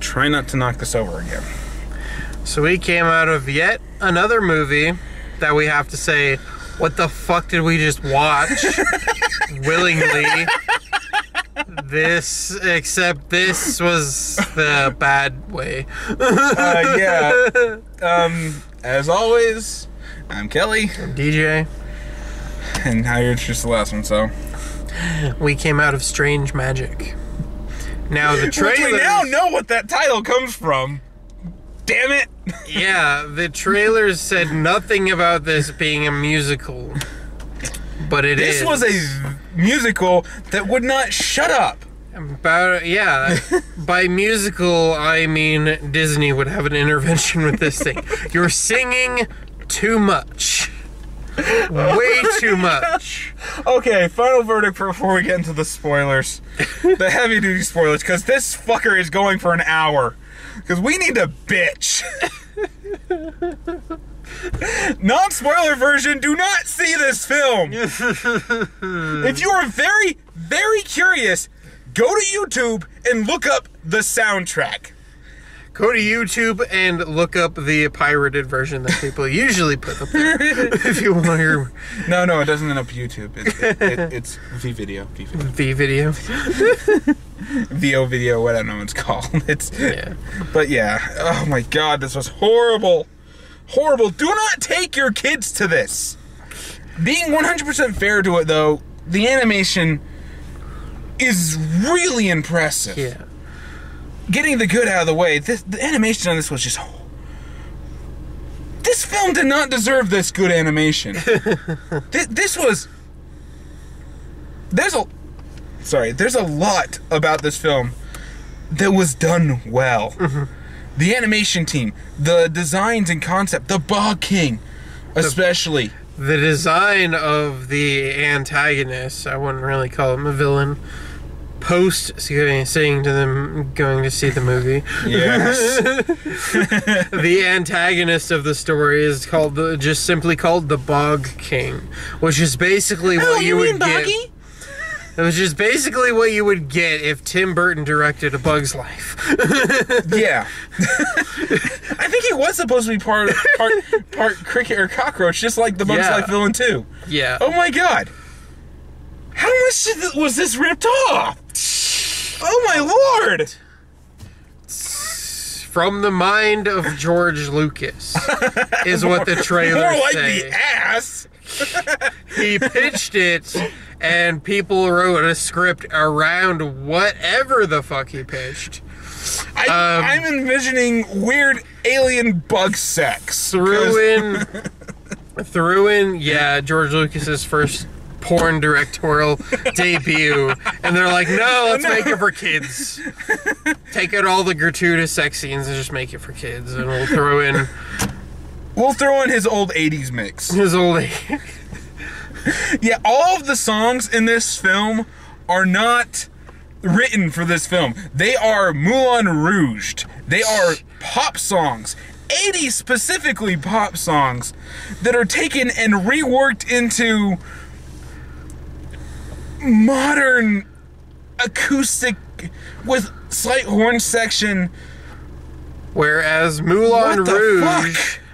try not to knock this over again. So we came out of yet another movie that we have to say, what the fuck did we just watch? Willingly. Except this was the bad way. Yeah. As always, I'm Kelly. I'm DJ. And now you're just the last one, so. We came out of Strange Magic. Now the trailer. We now know what that title comes from. Damn it. Yeah, the trailers said nothing about this being a musical. But it is. This was a musical that would not shut up. By musical, I mean Disney would have an intervention with this thing. You're singing too much. Way too much. Okay, final verdict before we get into the spoilers. The heavy duty spoilers, because this fucker is going for an hour. Because we need to bitch. Non-spoiler version, do not see this film. If you are very, very curious, go to YouTube and look up the soundtrack. Go to YouTube and look up the pirated version that people usually put up there. If you want to hear. No, it doesn't end up YouTube. It's V-Video. V-Video. VO Video, what I don't know what it's called. Yeah. But yeah, oh my god, this was horrible. Horrible. Do not take your kids to this. Being 100% fair to it, though, the animation is really impressive. Yeah. Getting the good out of the way, the animation on this was just... This film did not deserve this good animation. This was... There's a lot about this film that was done well. Mm-hmm. The animation team, the designs and concept, the Bog King, especially. The design of the antagonist, I wouldn't really call him a villain, post saying to them going to see the movie. Yes. The antagonist of the story is just simply called the Bog King, which is basically what you would get. Boggy? It was just basically what you would get if Tim Burton directed A Bug's Life. Yeah. I think he was supposed to be part cricket or cockroach, just like the Bug's Life villain too. Yeah. Oh my god. How much was this ripped off? Oh my lord. From the mind of George Lucas is what the trailers more like say. The ass. He pitched it, and people wrote a script around whatever the fuck he pitched. I'm envisioning weird alien bug sex. Threw in, yeah, George Lucas's first porn directorial debut, and they're like, no, let's make it for kids. Take out all the gratuitous sex scenes and just make it for kids, and we'll throw in his old 80s mix. His old 80s. Yeah, all of the songs in this film are not written for this film. They are Moulin Rouged. They are pop songs. 80s specifically pop songs that are taken and reworked into modern acoustic with slight horn section. Whereas Moulin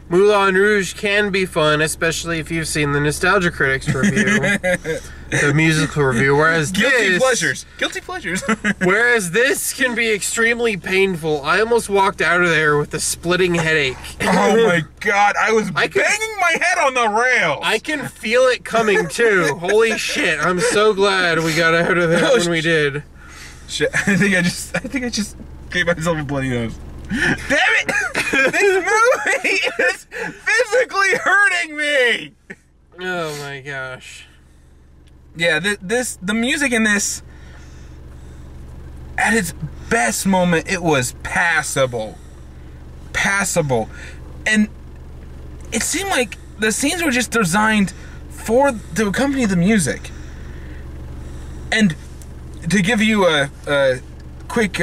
Rouge can be fun, especially if you've seen the Nostalgia Critics review, the musical review. Whereas Guilty pleasures. Whereas this can be extremely painful. I almost walked out of there with a splitting headache. Oh my god, I was banging my head on the rails. I can feel it coming too. Holy shit! I'm so glad we got out of there when we did. Shit, I think I just gave myself a bloody nose. Damn it! This movie is physically hurting me! Oh my gosh. Yeah, the music in this, at its best moment, it was passable. And it seemed like the scenes were just designed to accompany the music. And to give you a quick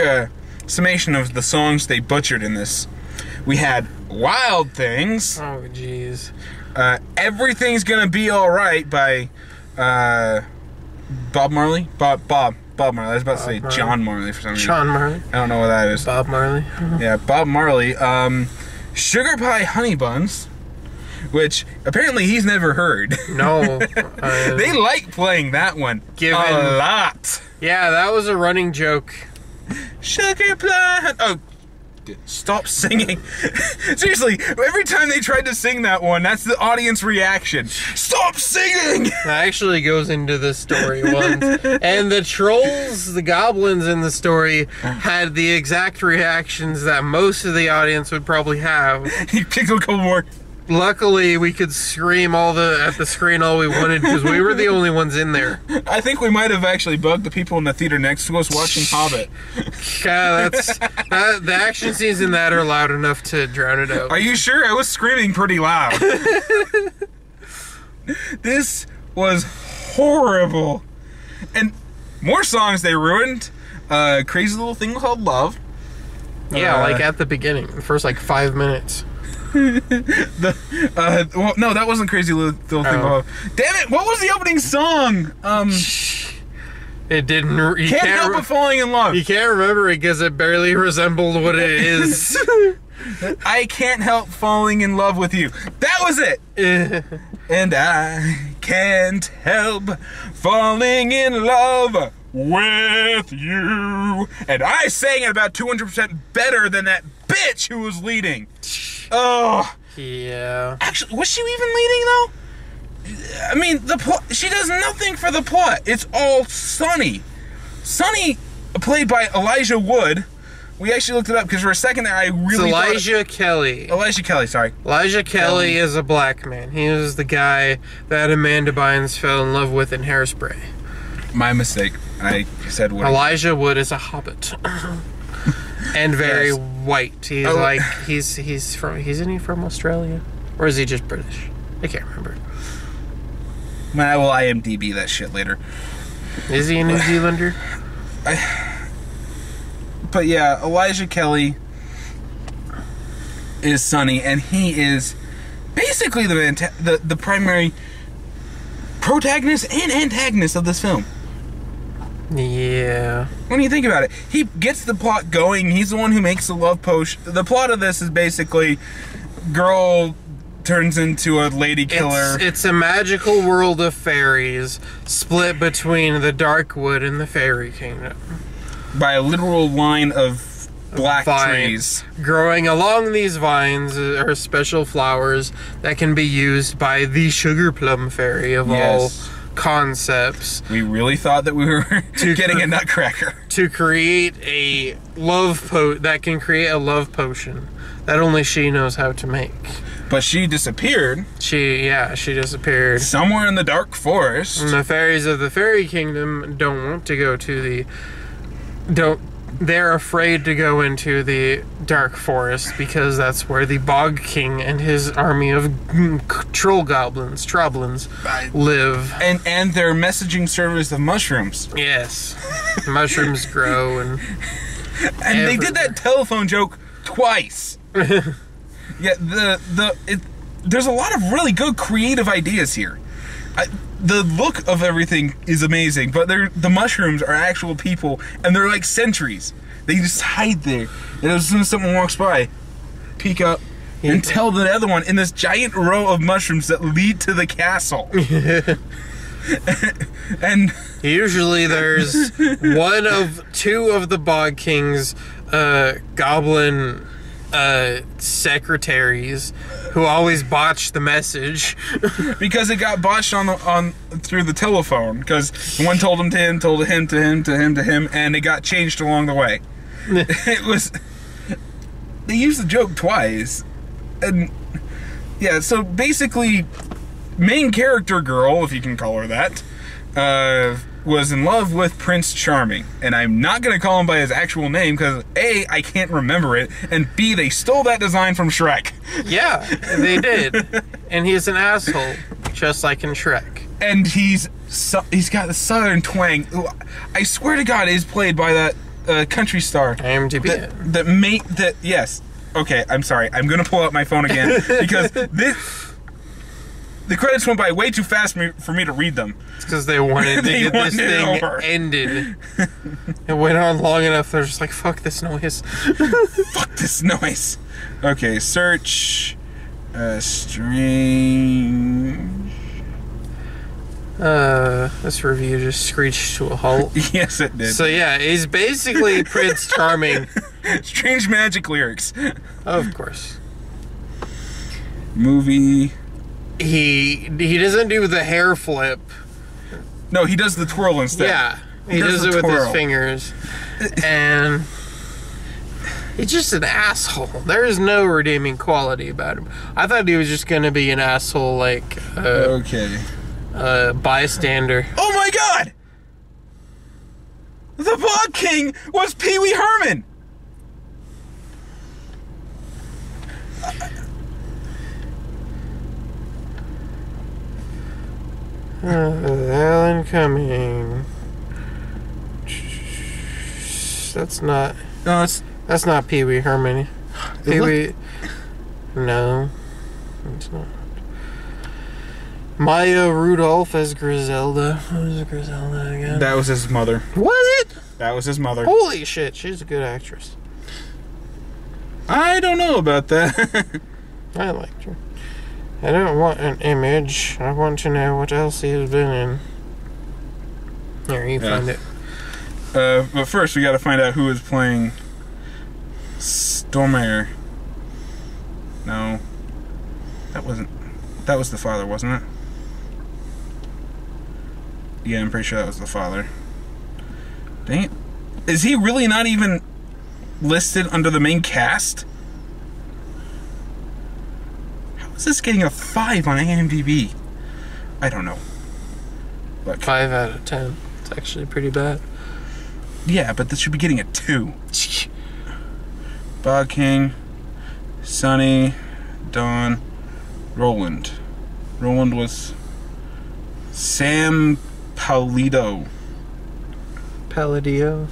summation of the songs they butchered in this, we had Wild Things. Oh, jeez. Everything's Gonna Be Alright by Bob Marley? Bob Bob Marley. I was about to say Marley. John Marley for some reason. John Marley. I don't know what that is. Bob Marley. Yeah, Bob Marley. Sugar Pie Honey Buns, which apparently he's never heard. No. They like playing that one a lot. Yeah, that was a running joke. Sugar Pie. Oh, stop singing. Seriously, every time they tried to sing that one, that's the audience reaction. Stop singing! That actually goes into the story once. And the trolls, the goblins in the story, had the exact reactions that most of the audience would probably have. You picked a couple more. Luckily, we could scream at the screen all we wanted because we were the only ones in there. I think we might have actually bugged the people in the theater next to us watching Hobbit. Yeah, the action scenes in that are loud enough to drown it out. Are you sure? I was screaming pretty loud. This was horrible. And more songs they ruined. Crazy Little Thing Called Love. Yeah, like at the beginning, the first like 5 minutes. Well, no, that wasn't Crazy Little Thing Called Love. Damn it! What was the opening song? It didn't. You Can't Help But Falling in Love. You can't remember it because it barely resembled what it is. I Can't Help Falling in Love with You. That was it. And I can't help falling in love with you. And I sang it about 200% better than that bitch who was leading. Oh. Yeah. Actually, was she even leading though? I mean, the plot. She does nothing for the plot. It's all Sonny. Sonny, played by Elijah Wood. We actually looked it up because for a second there I really it's Elijah Kelly. Elijah Kelly, sorry. Elijah Kelly is a black man. He is the guy that Amanda Bynes fell in love with in Hairspray. My mistake. I said what. Elijah Wood is a hobbit. And very Yes. white. He's like isn't he from Australia? Or is he just British? I can't remember. I will IMDb that shit later. Is he a New Zealander? But yeah, Elijah Kelly is Sonny, and he is basically the primary protagonist and antagonist of this film. Yeah. When you think about it, he gets the plot going. He's the one who makes the love potion. The plot of this is basically girl turns into a lady killer. It's a magical world of fairies split between the Darkwood and the Fairy Kingdom. By a literal line of black trees. Growing along these vines are special flowers that can be used by the Sugar Plum Fairy of all concepts. We really thought that we were getting a nutcracker. To create a that can create a love potion that only she knows how to make. But she disappeared. She disappeared. Somewhere in the dark forest. And the fairies of the Fairy Kingdom don't want to go to they're afraid to go into the dark forest because that's where the Bog King and his army of troll goblins, troblins, live. And their messaging service of mushrooms. Yes. Mushrooms grow and they did that telephone joke twice. Yeah, there's a lot of really good creative ideas here. The look of everything is amazing, but the mushrooms are actual people, and they're like sentries. They just hide there, and as soon as someone walks by, peek up, and tell the other one in this giant row of mushrooms that lead to the castle. And usually there's one of two of the Bog King's goblin secretaries who always botch the message because it got botched on through the telephone, because one told him to him, told him to him, to him to him, and it got changed along the way. It was, they used the joke twice, and yeah, so basically main character girl, if you can call her that, was in love with Prince Charming, and I'm not going to call him by his actual name because A, I can't remember it, and B, they stole that design from Shrek. Yeah, they did. And he's an asshole, just like in Shrek. And he's got the southern twang. I swear to God, he's played by that country star. IMDb. Yes. Okay, I'm sorry. I'm going to pull out my phone again because The credits went by way too fast for me to read them. It's because they wanted to get this thing ended. It went on long enough, they're just like, fuck this noise. Fuck this noise. Okay, search. Strange. This review just screeched to a halt. Yes, it did. So yeah, he's basically Prince Charming. Strange magic lyrics. Of course. Movie. He doesn't do the hair flip. No, he does the twirl instead. Yeah, he does it with his fingers. And he's just an asshole. There is no redeeming quality about him. I thought he was just going to be an asshole, like, okay. Bystander. Oh my god! The Bog King was Pee Wee Herman! Alan Cumming. That's not. No, That's not Pee Wee Herman. Pee Wee. No, it's not. Maya Rudolph as Griselda. What was Griselda again? that was his mother. Was it? That was his mother. Holy shit, she's a good actress. I don't know about that. I liked her. I don't want an image. I want to know what else he has been in. There, you find it. But first, we got to find out who is playing Stormare. No, that wasn't. That was the father, wasn't it? Yeah, I'm pretty sure that was the father. Dang it! Is he really not even listed under the main cast? How is this getting a 5 on IMDb? I don't know. But 5 out of 10. It's actually pretty bad. yeah, but this should be getting a 2. Bog King, Sonny, Don, Roland. Roland was Sam Palladio. Palladio.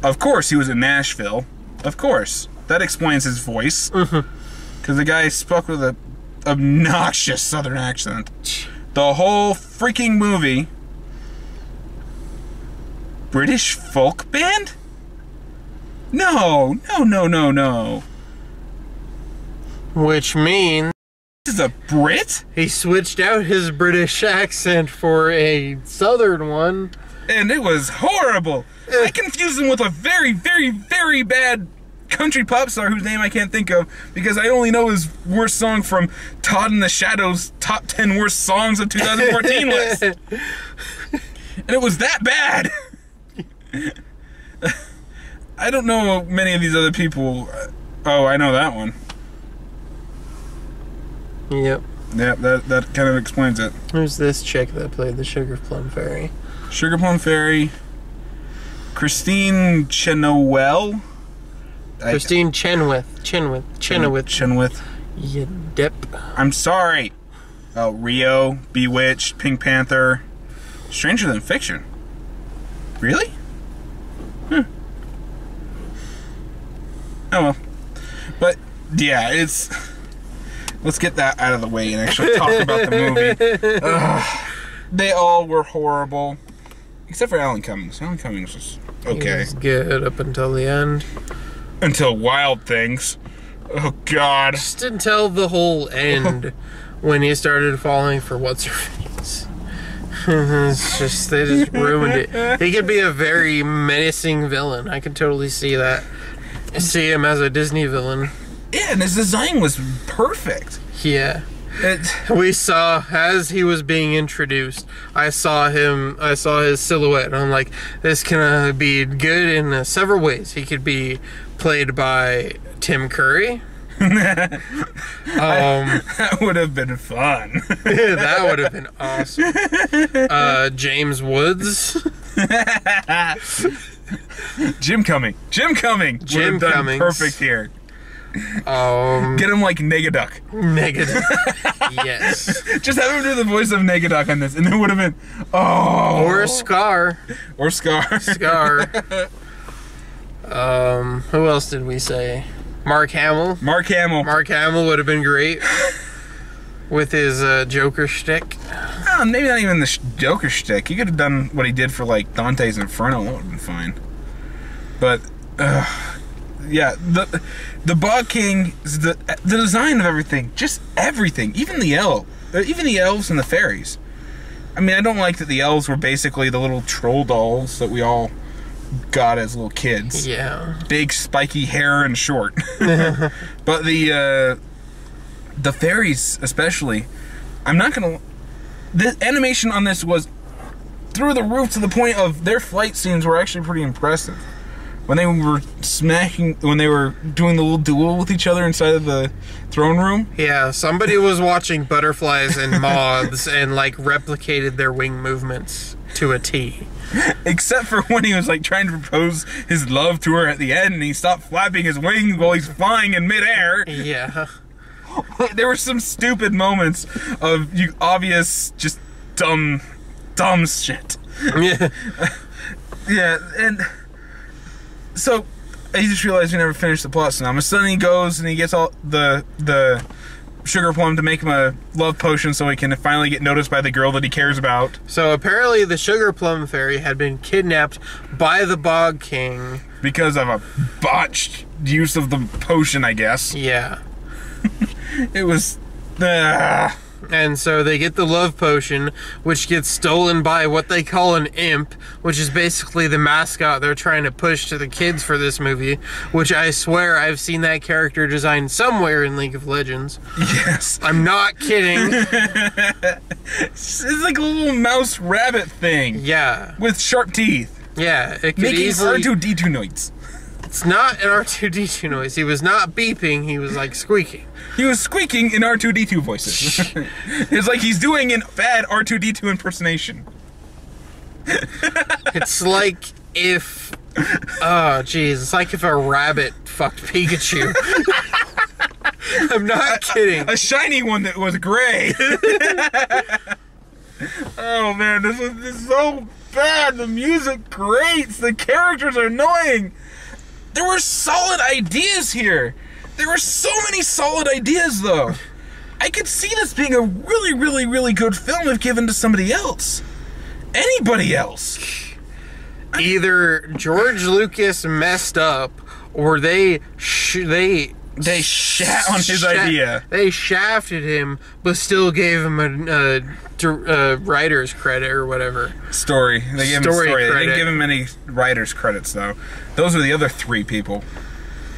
Of course, he was in Nashville. Of course. That explains his voice. Because the guy spoke with an obnoxious southern accent. The whole freaking movie. British folk band? No. Which means This is a Brit? he switched out his British accent for a southern one. And it was horrible. I confused him with a very, very, very bad country pop star whose name I can't think of because I only know his worst song from Todd in the Shadow's top 10 worst songs of 2014 list. And it was that bad. I don't know many of these other people. Oh, I know that one. Yep. Yeah, that kind of explains it. Who's this chick that played the Sugar Plum Fairy? Sugar Plum Fairy. Christine Chenoweth. Christine Chenoweth. Chenoweth. Yeah, dip. I'm sorry. Oh, Rio, Bewitched, Pink Panther. Stranger Than Fiction. Really? Oh well. But, yeah, it's... Let's get that out of the way and actually talk about the movie. They all were horrible. Except for Alan Cummings. Alan Cummings was okay. He was good up until the end. Until Wild Things. Oh, God. Just until the whole end when he started falling for What's-Her-Face. It's just, they just ruined it. He could be a very menacing villain. I could totally see that. See him as a Disney villain. Yeah, and his design was perfect. Yeah. We saw, as he was being introduced, I saw his silhouette, and I'm like, this can be good in several ways. He could be played by Tim Curry. That would have been fun. That would have been awesome. James Woods. Jim Cummings. Jim Cummings. Jim Cummings. Perfect here. Get him like Negaduck. Negative. Yes. Just have him do the voice of Negaduck on this, and it would have been or Scar. Or Scar. Scar. Who else did we say? Mark Hamill. Mark Hamill. Mark Hamill would have been great. with his Joker shtick. Maybe not even the Joker shtick. He could have done what he did for like Dante's Inferno. That would have been fine. But yeah, the Bog King, the design of everything, just everything, even the elves and the fairies. I mean, I don't like that the elves were basically the little troll dolls that we all got as little kids. Yeah. Big, spiky hair and short. But the fairies, especially, I'm not gonna... The animation on this was through the roof to the point of their flight scenes were actually pretty impressive. When they were when they were doing the little duel with each other inside of the throne room. Yeah, somebody was watching butterflies and moths and like replicated their wing movements to a T. Except for when he was like trying to propose his love to her at the end and he stopped flapping his wings while he's flying in midair. Yeah. There were some stupid moments of obvious, just dumb shit. Yeah. Yeah, and so I just realized we never finished the plot. So now my son, he goes and he gets all the sugar plum to make him a love potion so he can finally get noticed by the girl that he cares about. So apparently the sugar plum fairy had been kidnapped by the Bog King Because of a botched use of the potion, I guess. Yeah. It was... And so they get the love potion, which gets stolen by what they call an imp, which is basically the mascot they're trying to push to the kids for this movie, which I swear I've seen that character design somewhere in League of Legends. Yes. I'm not kidding. It's like a little mouse rabbit thing. Yeah. With sharp teeth. Yeah. It could Making easily... R2-D2 noise. It's not an R2-D2 noise. He was not beeping, he was like squeaking. He was squeaking in R2-D2 voices. It's like he's doing an bad R2-D2 impersonation. It's like if... Oh, jeez. It's like if a rabbit fucked Pikachu. I'm not kidding. A shiny one that was gray. Oh, man. This is so bad. The music grates. The characters are annoying. There were solid ideas here. There were so many solid ideas, though. I could see this being a really, really, really good film if given to somebody else. Anybody else. Either George Lucas messed up, or they shat on his idea. They shafted him, but still gave him a writer's credit or whatever. Story. They gave him Story story. They credit. didn't give him any writer's credits, though. Those were the other three people.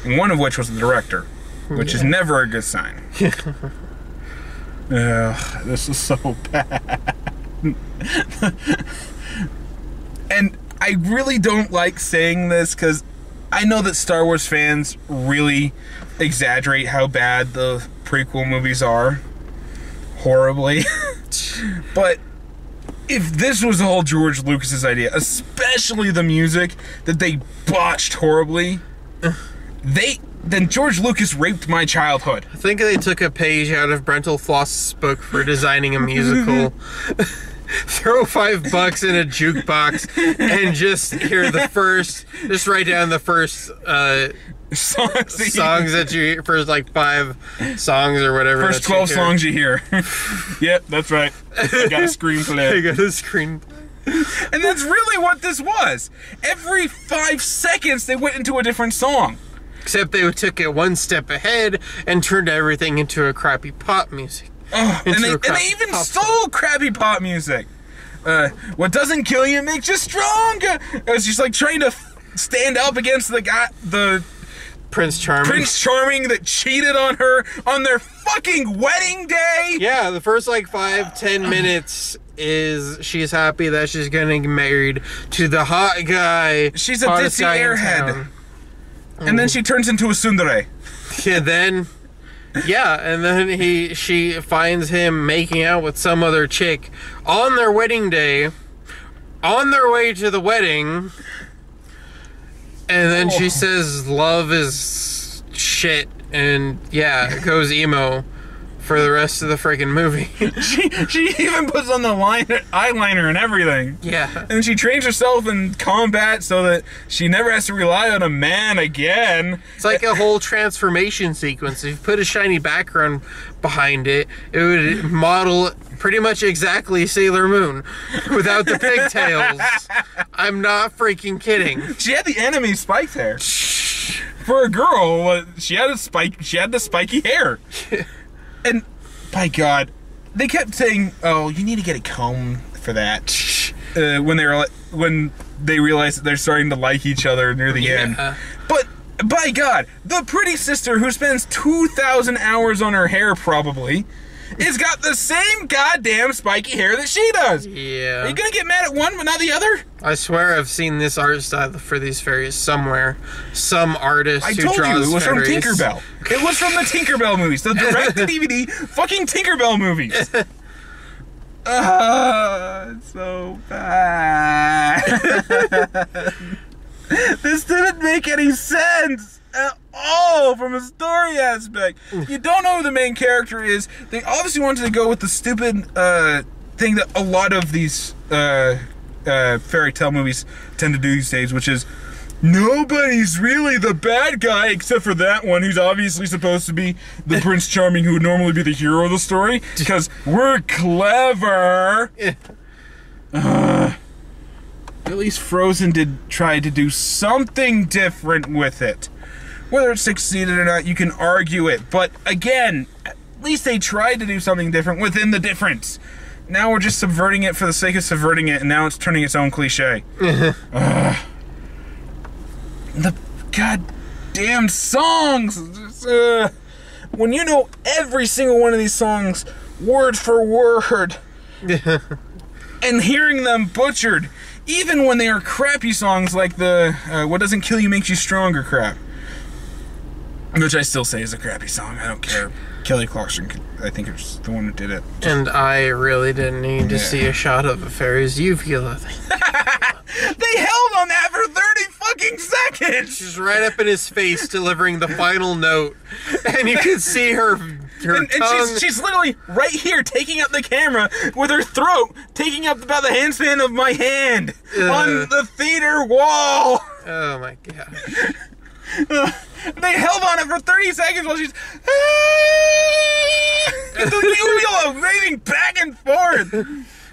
And one of which was the director, which is never a good sign. Ugh, this is so bad. And I really don't like saying this because I know that Star Wars fans really exaggerate how bad the prequel movies are. Horribly. But if this was all George Lucas's idea, especially the music that they botched horribly, then George Lucas raped my childhood. I think they took a page out of Brental Floss's book for designing a musical. Throw $5 in a jukebox and just hear the first. Just write down the first songs that you first like 5 songs or whatever. First 12 songs you hear. Yep, that's right. I got a screenplay. I got a screenplay. And that's really what this was. Every 5 seconds they went into a different song. Except they took it one step ahead and turned everything into a crappy pop music. Oh, and they even stole crappy pop music. What doesn't kill you makes you stronger. It was just like trying to stand up against the guy, the Prince Charming. Prince Charming that cheated on her on their fucking wedding day. Yeah, the first like 5-10 minutes is she's happy that she's getting married to the hot guy. She's a ditzy airhead. And then she turns into a tsundere. Yeah, and then she finds him making out with some other chick on their wedding day, on their way to the wedding, and then she says love is shit, and yeah, it goes emo for the rest of the freaking movie. She even puts on the eyeliner and everything. Yeah. And she trains herself in combat so that she never has to rely on a man again. It's like a whole transformation sequence. If you put a shiny background behind it, it would model pretty much exactly Sailor Moon without the pigtails. I'm not freaking kidding. She had the enemy spiked hair. For a girl, she had the spiky hair. And by God, they kept saying, "Oh, you need to get a comb for that." When they realized that they're starting to like each other near the end. But by God, the pretty sister who spends 2,000 hours on her hair probably has got the same goddamn spiky hair that she does. Yeah. Are you gonna get mad at one but not the other? I swear I've seen this art style for these fairies somewhere. Some artist who draws it was fairies. from Tinkerbell. It was from the Tinkerbell movies. The direct-to-DVD fucking Tinkerbell movies. It's so bad. This didn't make any sense at all from a story aspect. You don't know who the main character is. They obviously wanted to go with the stupid thing that a lot of these fairy tale movies tend to do these days, which is nobody's really the bad guy except for that one who's obviously supposed to be the Prince Charming who would normally be the hero of the story because we're clever. At least Frozen did try to do something different with it. Whether it succeeded or not, you can argue it. But again, at least they tried to do something different within the difference. Now we're just subverting it for the sake of subverting it, and now it's turning its own cliche. The goddamn songs! When you know every single one of these songs, word for word, and hearing them butchered, even when they are crappy songs like the What Doesn't Kill You Makes You Stronger crap. Which I still say is a crappy song. I don't care. Kelly Clarkson, I think, is the one who did it. And I really didn't need to see a shot of a fairy's uvula. They held on that for 30 fucking seconds! She's right up in his face delivering the final note. And you can see her tongue. And she's literally right here taking up the camera with her throat, taking up about the handspan of my hand on the theater wall. Oh my God. They held on it for 30 seconds while she's the uvula moving back and forth,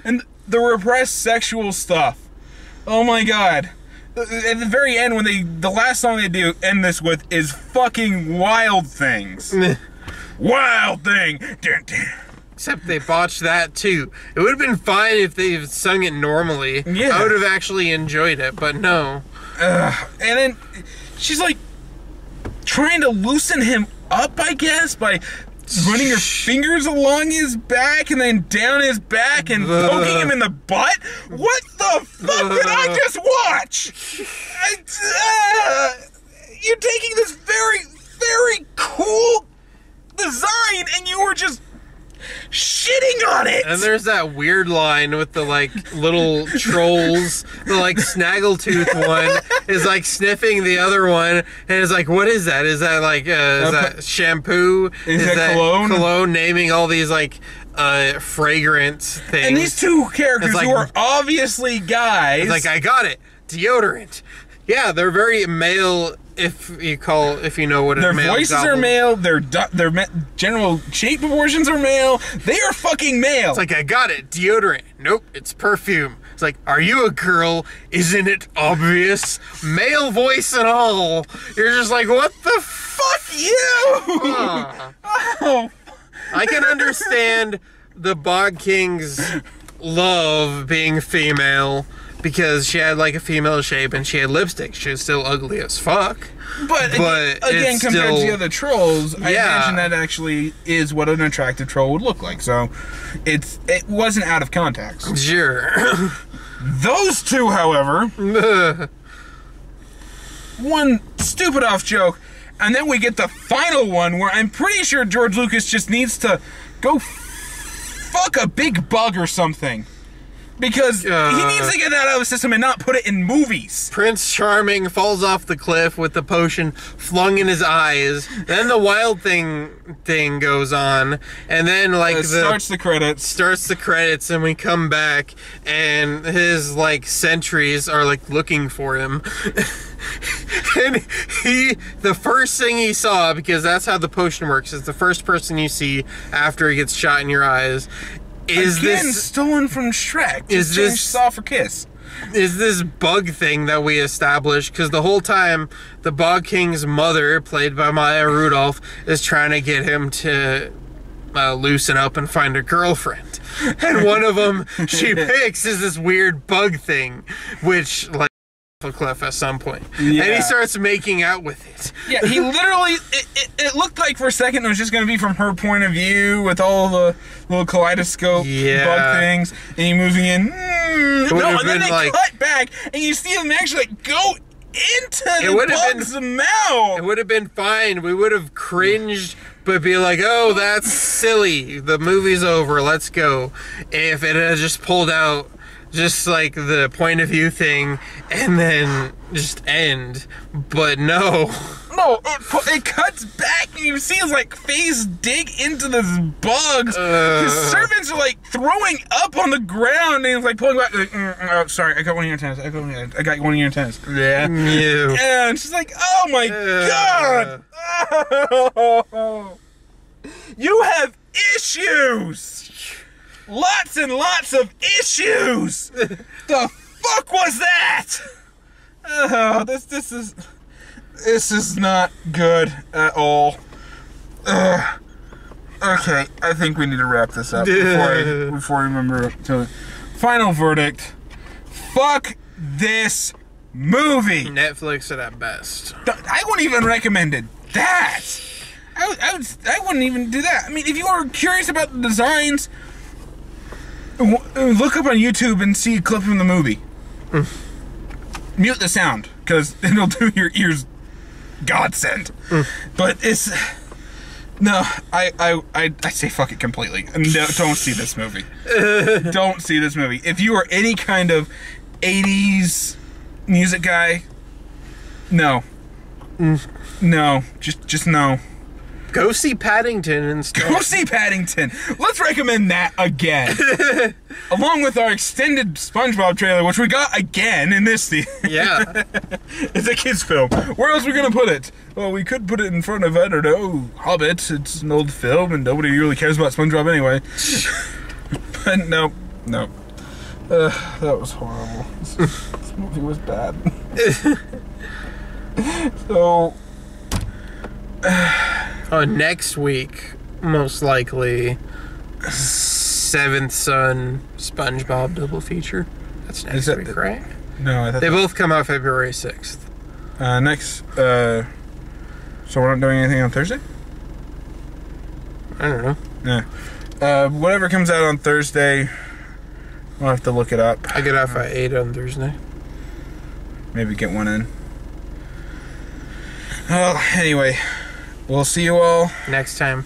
and the repressed sexual stuff. Oh my God! At the very end, when the last song they do end this with is fucking Wild Things. Wild Thing. Dun, dun. Except they botched that too. It would have been fine if they sung it normally. Yeah. I would have actually enjoyed it, but no. And then she's like trying to loosen him up, I guess, by running her fingers along his back and then down his back and poking him in the butt. What the fuck did I just watch? You're taking this very, very cool design and you were just shitting on it. And there's that weird line with the like little trolls. The like snaggletooth one is like sniffing the other one, and it's like, what is that? Is that like is that shampoo? Is that cologne? Cologne naming all these like fragrant things. And these two characters like, who are obviously guys. It's like, I got it. Deodorant. Yeah, they're very male. If you know what a their male voices are male, their general shape proportions are male. They are fucking male. It's like, I got it. Deodorant. Nope, it's perfume. It's like, are you a girl? Isn't it obvious? Male voice and all. You're just like, what the fuck you? Oh. I can understand the Bog King's love being female. Because she had like a female shape and she had lipstick. She was still ugly as fuck. But again, compared to the other trolls, I imagine that actually is what an attractive troll would look like. So it wasn't out of context. Sure. Those two, however, one stupid off joke, and then we get the final one where I'm pretty sure George Lucas just needs to go fuck a big bug or something. Because he needs to get that out of the system and not put it in movies. Prince Charming falls off the cliff with the potion flung in his eyes. Then the Wild Thing goes on, and then like starts the credits, and we come back, and his like sentries are like looking for him. And the first thing he saw, because that's how the potion works, is the first person you see after he gets shot in your eyes. Is again, this stolen from Shrek? Is this Saw for Kiss? Is this bug thing that we established? Because the whole time, the Bog King's mother, played by Maya Rudolph, is trying to get him to loosen up and find a girlfriend. And one of them she picks is this weird bug thing, which like a cliff at some point. Yeah. And he starts making out with it. Yeah, he literally, it looked like for a second it was just going to be from her point of view with all the little kaleidoscope bug things, and he moving in. And then they cut back, and you see him actually like, go into the bug's mouth. It would have been fine. We would have cringed, but be like, oh, that's silly. The movie's over. Let's go. If it had just pulled out just like the point of view thing and then just end. But no, it cuts back and you see his like face dig into this bug. His servants are like throwing up on the ground and he's like pulling back like, oh sorry, I got one of your antennas. I got one of your antennas. Yeah. And she's like, oh my god. You have issues. Lots and lots of issues. The fuck was that? Oh, this is not good at all. Okay, I think we need to wrap this up before I remember to final verdict. Fuck this movie. Netflix at best. I wouldn't even recommend it. That I wouldn't even do that. I mean, if you are curious about the designs, look up on YouTube and see a clip from the movie. Mute the sound, because it'll do your ears godsend. But it's... No, I say fuck it completely. No, don't see this movie. Don't see this movie. If you are any kind of 80s music guy, no. No, just no. Go see Paddington instead. Go see Paddington. Let's recommend that again. Along with our extended SpongeBob trailer, which we got again in this theater. Yeah. It's a kid's film. Where else are we going to put it? Well, we could put it in front of, I don't know, Hobbit. It's an old film and nobody really cares about SpongeBob anyway. But no. That was horrible. This movie was bad. So... next week, most likely, Seventh Son, SpongeBob double feature. That's next week, right? No, I thought they both come out February 6th. So we're not doing anything on Thursday? I don't know. Yeah. Whatever comes out on Thursday, we'll have to look it up. I get off at 8 on Thursday. Maybe get one in. Well, anyway, we'll see you all next time.